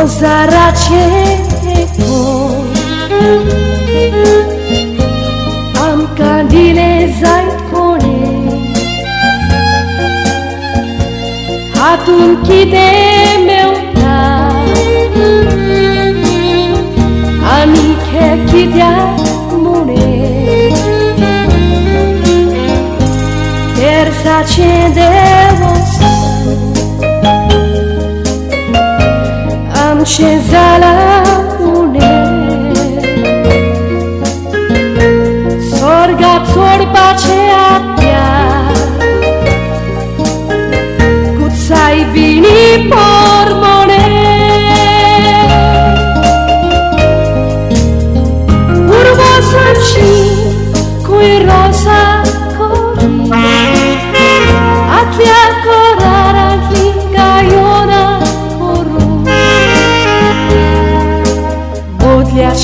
Rozarace am candile zaitcone hatun chide meu amiche chidea mune terza accende am scesa une sorga torba ce abbia guzzai vini pormone urbo sanci cui rosa corri atlia corara gaiona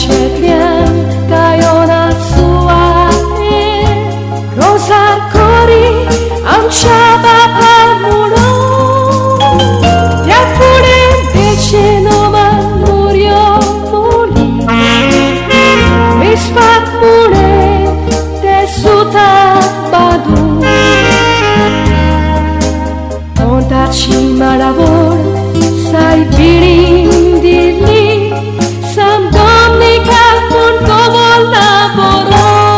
Čekljam gajona suave Rozar kori am čaba pamuno Ja purem veče nova murio muli Mi spat mune te suta badu Montaci malavor sai virim dirli Sam domenica con nuovo lavoro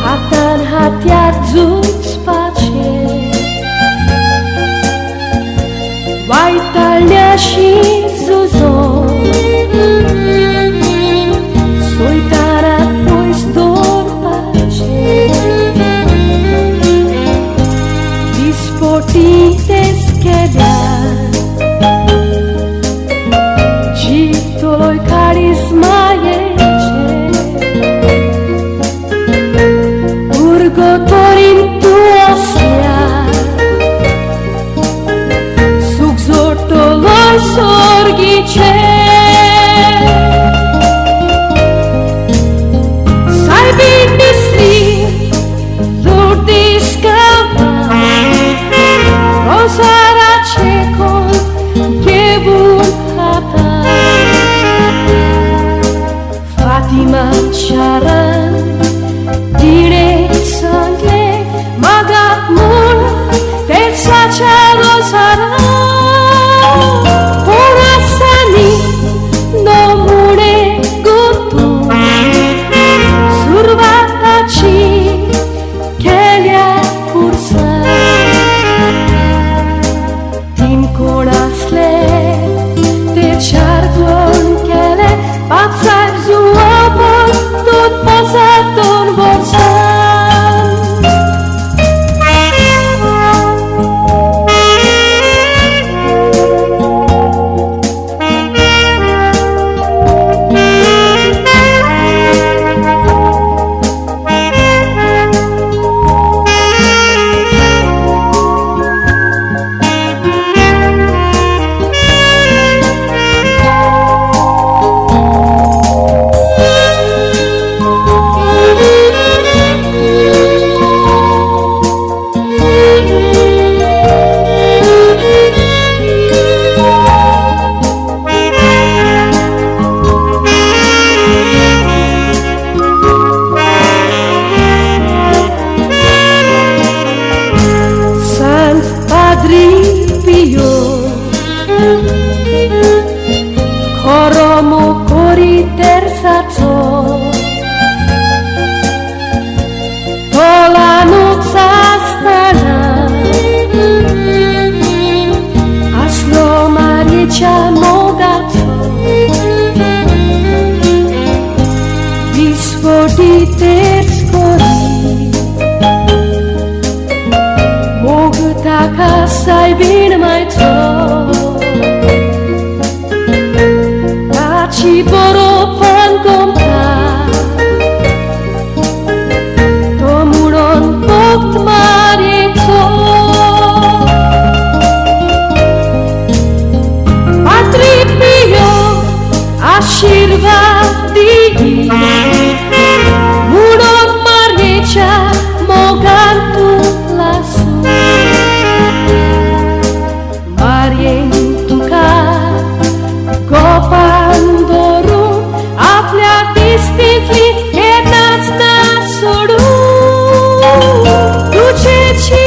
Hatan hatiat zuț pace Vaitalia și zuzon Soitara pois dor pace Dispoti schedea Citoloi carismaie Urgotorin tu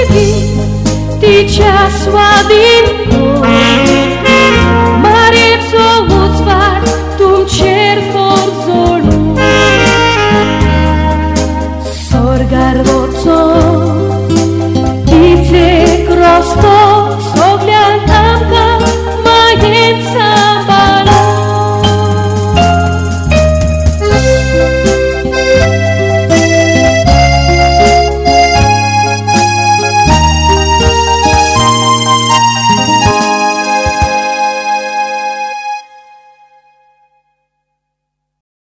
vi ti časva din Mare co ucvar tum čertor zolu Sorgar lo co